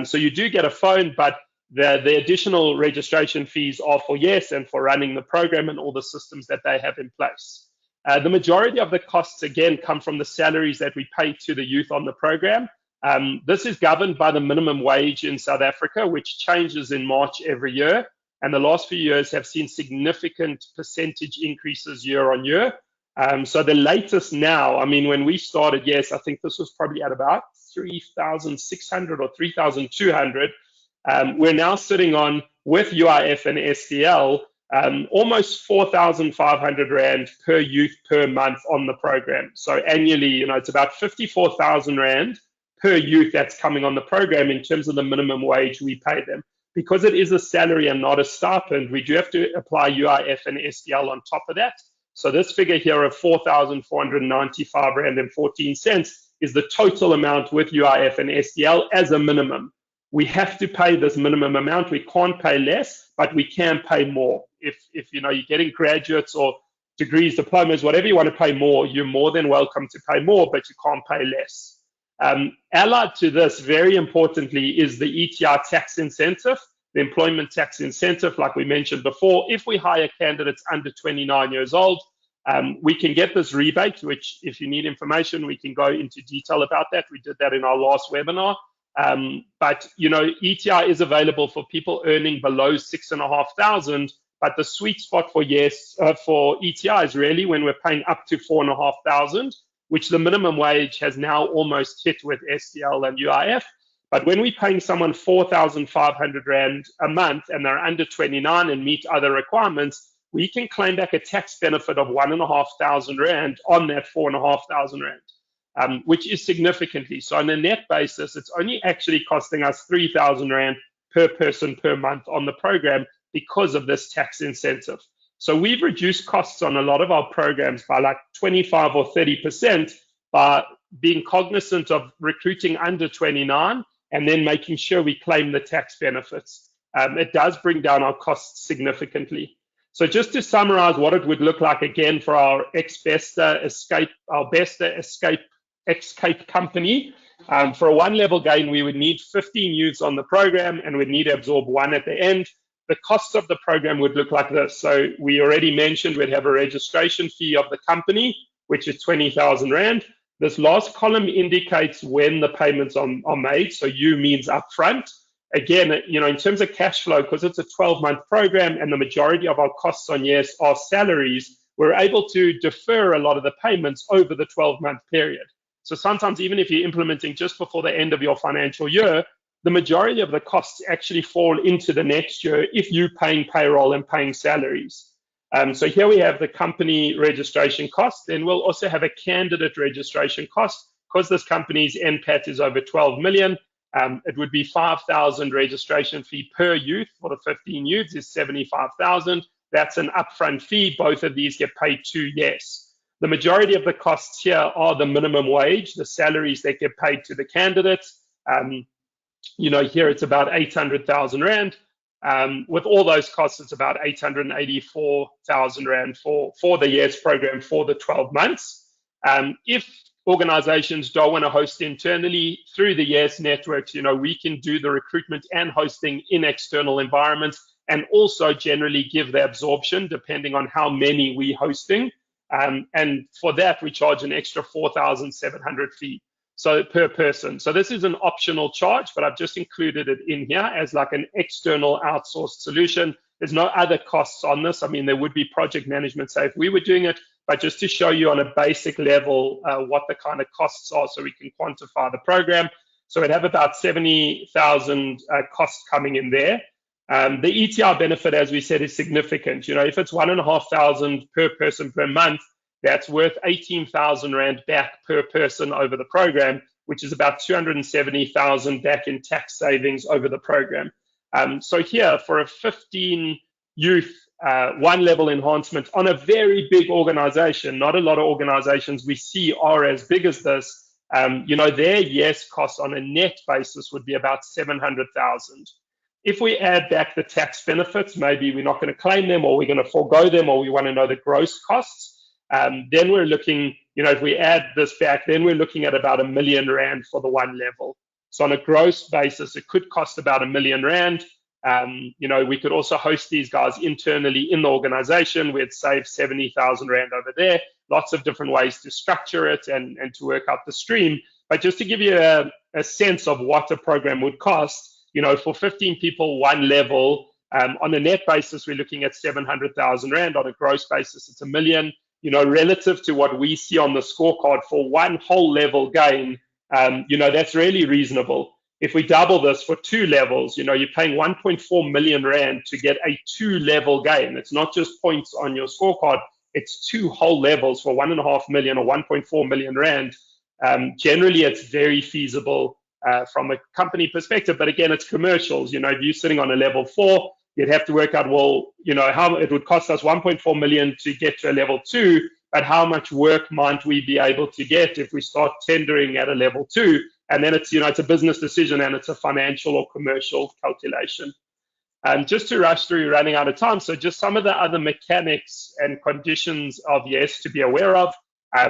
S1: So you do get a phone, but the additional registration fees are for YES and for running the program and all the systems that they have in place. The majority of the costs, again, come from the salaries that we pay to the youth on the program. This is governed by the minimum wage in South Africa, which changes in March every year. And the last few years have seen significant percentage increases year on year. So the latest now, when we started, yes, I think this was probably at about 3,600 or 3,200. We're now sitting on, with UIF and SDL, almost 4,500 Rand per youth per month on the program. So annually, it's about 54,000 Rand per youth that's coming on the program in terms of the minimum wage we pay them. Because it is a salary and not a stipend, we do have to apply UIF and SDL on top of that. So this figure here of 4,495 Rand and 14 cents is the total amount with UIF and SDL as a minimum. We have to pay this minimum amount. We can't pay less, but we can pay more. If you're getting graduates or degrees, diplomas, whatever you want to pay more, you're more than welcome to pay more, but you can't pay less. Allied to this, very importantly, is the ETR tax incentive, the employment tax incentive, like we mentioned before. If we hire candidates under 29 years old, we can get this rebate, which if you need information, we can go into detail about that. We did that in our last webinar. But, ETR is available for people earning below 6,500, but the sweet spot for for ETR is really when we're paying up to 4,500, which the minimum wage has now almost hit with SDL and UIF. But when we're paying someone 4,500 Rand a month and they're under 29 and meet other requirements, we can claim back a tax benefit of 1,500 Rand on that 4,500 Rand, which is significantly. So on a net basis, it's only actually costing us 3,000 Rand per person per month on the program because of this tax incentive. So we've reduced costs on a lot of our programs by like 25 or 30% by being cognizant of recruiting under 29 and then making sure we claim the tax benefits. It does bring down our costs significantly. So just to summarize what it would look like again for our Besta Escape company, for a 1-level gain, we would need 15 youths on the program and we'd need to absorb 1 at the end. The cost of the program would look like this. So we already mentioned we'd have a registration fee of the company, which is 20,000 Rand. This last column indicates when the payments are made. So U means upfront. Again, in terms of cash flow, because it's a 12-month program and the majority of our costs on YES are salaries, we're able to defer a lot of the payments over the 12-month period. So sometimes even if you're implementing just before the end of your financial year, the majority of the costs actually fall into the next year if you're paying payroll and paying salaries. So here we have the company registration cost. Then we'll also have a candidate registration cost. Because this company's NPAT is over 12 million, it would be 5,000 registration fee per youth. For the 15 youths is 75,000. That's an upfront fee. Both of these get paid to YES. The majority of the costs here are the minimum wage, the salaries that get paid to the candidates. Here it's about 800,000 Rand. With all those costs, it's about 884,000 Rand for the YES program for the 12 months. If organizations don't want to host internally through the YES networks, we can do the recruitment and hosting in external environments and also generally give the absorption depending on how many we're hosting. And for that, we charge an extra 4,700 fee. So per person. So this is an optional charge, but I've just included it in here as like an external outsourced solution. There's no other costs on this. I mean, there would be project management, say, if we were doing it, but just to show you on a basic level what the kind of costs are so we can quantify the program. So we'd have about 70,000 costs coming in there. The ETR benefit, as we said, is significant. If it's 1,500 per person per month, that's worth 18,000 Rand back per person over the program, which is about 270,000 back in tax savings over the program. So here, for a 15 youth 1-level enhancement on a very big organization, not a lot of organizations we see are as big as this, their YES costs on a net basis would be about 700,000. If we add back the tax benefits, maybe we're not going to claim them or we're going to forego them or we want to know the gross costs, then we're looking, if we add this back, then we're looking at about 1 million Rand for the 1-level. So on a gross basis, it could cost about 1 million Rand. We could also host these guys internally in the organization. We'd save 70,000 Rand over there. Lots of different ways to structure it and to work out the stream. But just to give you a sense of what a program would cost, for 15 people, 1-level, on a net basis, we're looking at 700,000 Rand. On a gross basis, it's 1 million. Relative to what we see on the scorecard for 1 whole level gain, that's really reasonable. If we double this for 2 levels, you're paying 1.4 million Rand to get a 2-level gain. It's not just points on your scorecard, it's 2 whole levels for 1.5 million or 1.4 million Rand. Generally, it's very feasible from a company perspective, but again, it's commercials. If you're sitting on a level 4, you'd have to work out, how it would cost us 1.4 million to get to a level 2, but how much work might we be able to get if we start tendering at a level 2? And then it's, it's a business decision and it's a financial or commercial calculation. Just to rush through, running out of time, so just some of the other mechanics and conditions of YES to be aware of.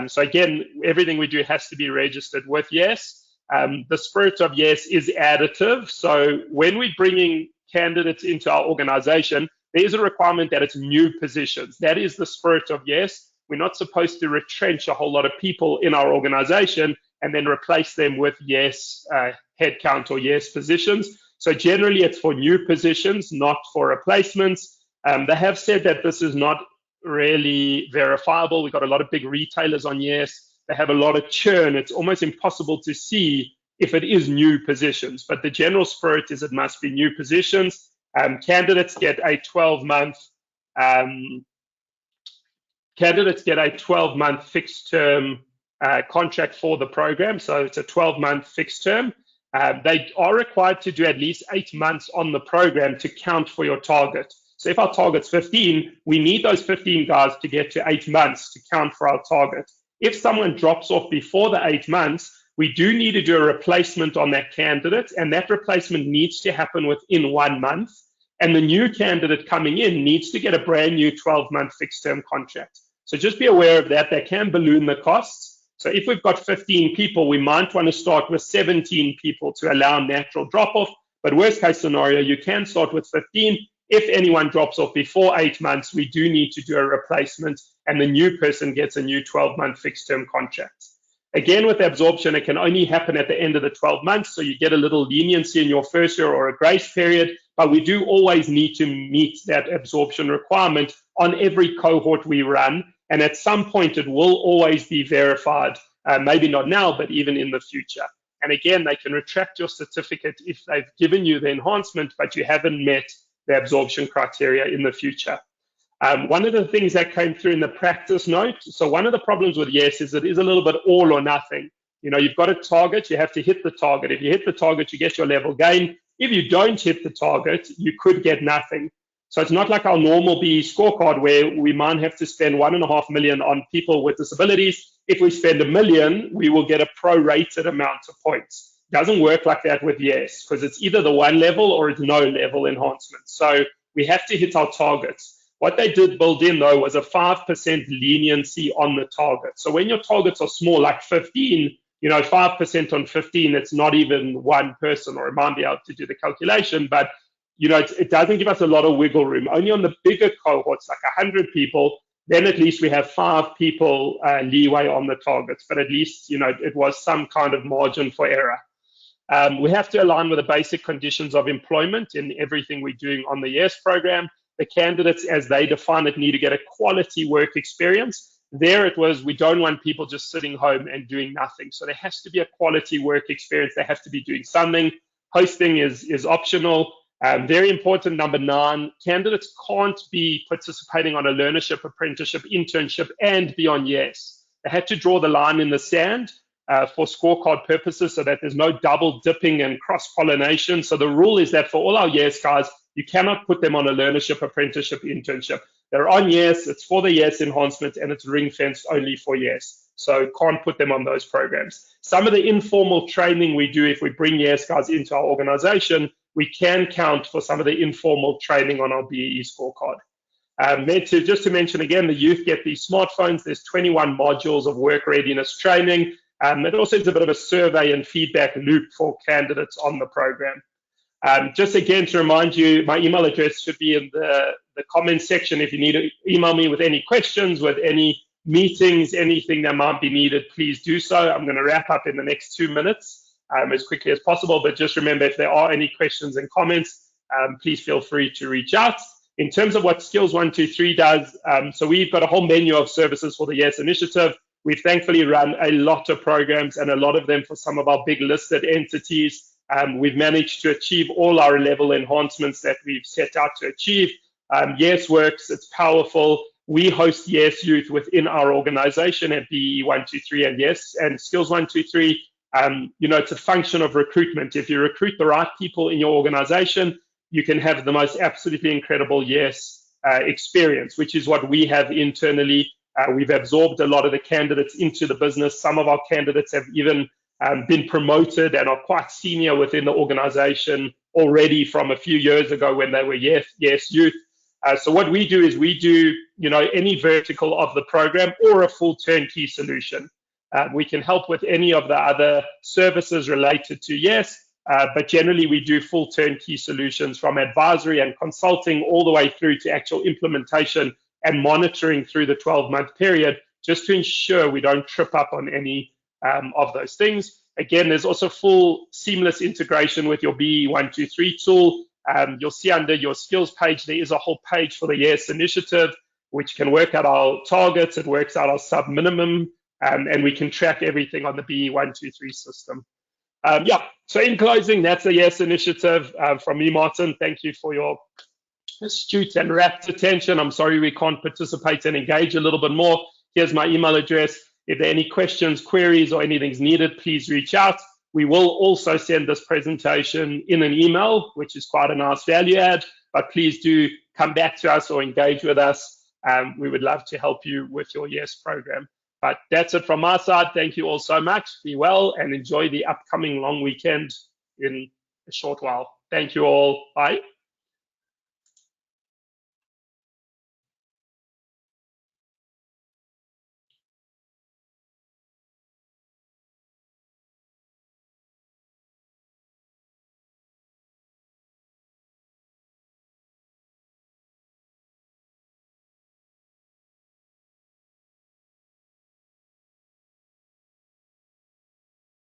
S1: So again, everything we do has to be registered with YES. The spirit of YES is additive. So when we're bringing candidates into our organization, there is a requirement that it's new positions. That is the spirit of YES. We're not supposed to retrench a whole lot of people in our organization and then replace them with YES headcount or YES positions. So generally it's for new positions, not for replacements. They have said that this is not really verifiable. We've got a lot of big retailers on YES. They have a lot of churn. It's almost impossible to see if it is new positions, but the general spirit is it must be new positions. Candidates get a 12-month fixed term contract for the program. So it's a 12-month fixed term. They are required to do at least 8 months on the program to count for your target. So if our target's 15, we need those 15 guys to get to 8 months to count for our target. If someone drops off before the 8 months, we do need to do a replacement on that candidate, and that replacement needs to happen within 1 month. And the new candidate coming in needs to get a brand new 12-month fixed-term contract. So just be aware of that. They can balloon the costs. So if we've got 15 people, we might want to start with 17 people to allow natural drop-off. But worst case scenario, you can start with 15. If anyone drops off before 8 months, we do need to do a replacement, and the new person gets a new 12-month fixed-term contract. Again, with absorption, it can only happen at the end of the 12 months, so you get a little leniency in your first year or a grace period, but we do always need to meet that absorption requirement on every cohort we run, and at some point it will always be verified, maybe not now, but even in the future. And again, they can retract your certificate if they've given you the enhancement, but you haven't met the absorption criteria in the future. One of the things that came through in the practice note, so one of the problems with YES is it is a little bit all or nothing. You know, you've got a target, you have to hit the target. If you hit the target, you get your level gain. If you don't hit the target, you could get nothing. So it's not like our normal BE scorecard where we might have to spend $1.5 million on people with disabilities. If we spend $1 million, we will get a prorated amount of points. It doesn't work like that with YES because it's either the one level or it's no level enhancement. So we have to hit our targets. What they did build in, though, was a 5% leniency on the target. So when your targets are small, like 15, you know, 5% on 15, it's not even one person, or it might be able to do the calculation, but, you know, it doesn't give us a lot of wiggle room. Only on the bigger cohorts, like 100 people, then at least we have 5 people leeway on the targets, but at least, you know, it was some kind of margin for error. We have to align with the basic conditions of employment in everything we're doing on the YES program. The candidates, as they define it, need to get a quality work experience. There it was, we don't want people just sitting home and doing nothing. So there has to be a quality work experience. They have to be doing something. Hosting is optional. Very important, number 9, candidates can't be participating on a learnership, apprenticeship, internship, and be on YES. They had to draw the line in the sand for scorecard purposes so that there's no double dipping and cross-pollination. So the rule is that for all our YES guys, you cannot put them on a learnership, apprenticeship, internship. They're on YES, it's for the YES enhancement, and it's ring-fenced only for YES. So can't put them on those programs. Some of the informal training we do, if we bring YES guys into our organization, we can count for some of the informal training on our BEE scorecard. Just to mention again, the youth get these smartphones. There's 21 modules of work readiness training. It also is a bit of a survey and feedback loop for candidates on the program. Just again to remind you, my email address should be in the comments section. If you need to email me with any questions, with any meetings, anything that might be needed, please do so. I'm going to wrap up in the next 2 minutes as quickly as possible. But just remember, if there are any questions and comments, please feel free to reach out. In terms of what Skills123 does, so we've got a whole menu of services for the YES initiative. We've thankfully run a lot of programs, and a lot of them for some of our big listed entities. We've managed to achieve all our level enhancements that we've set out to achieve. YES works, it's powerful. We host YES Youth within our organization at BE123 and YES and Skills123. You know, it's a function of recruitment. If you recruit the right people in your organization, you can have the most absolutely incredible YES experience, which is what we have internally. We've absorbed a lot of the candidates into the business. Some of our candidates have even been promoted and are quite senior within the organization already from a few years ago when they were YES Youth. So what we do is we do, you know, any vertical of the program or a full turnkey solution. We can help with any of the other services related to YES, but generally we do full turnkey solutions from advisory and consulting all the way through to actual implementation and monitoring through the 12-month period, just to ensure we don't trip up on any of those things. Again, there's also full seamless integration with your BE123 tool. You'll see under your skills page, there is a whole page for the YES initiative, which can work out our targets. It works out our sub-minimum, and we can track everything on the BE123 system. So in closing, that's the YES initiative from me, Martin. Thank you for your astute and rapt attention. I'm sorry we can't participate and engage a little bit more. Here's my email address. If there are any questions, queries, or anything's needed, please reach out. We will also send this presentation in an email, which is quite a nice value add, but please do come back to us or engage with us. We would love to help you with your YES program. But that's it from my side. Thank you all so much. Be well and enjoy the upcoming long weekend in a short while. Thank you all. Bye.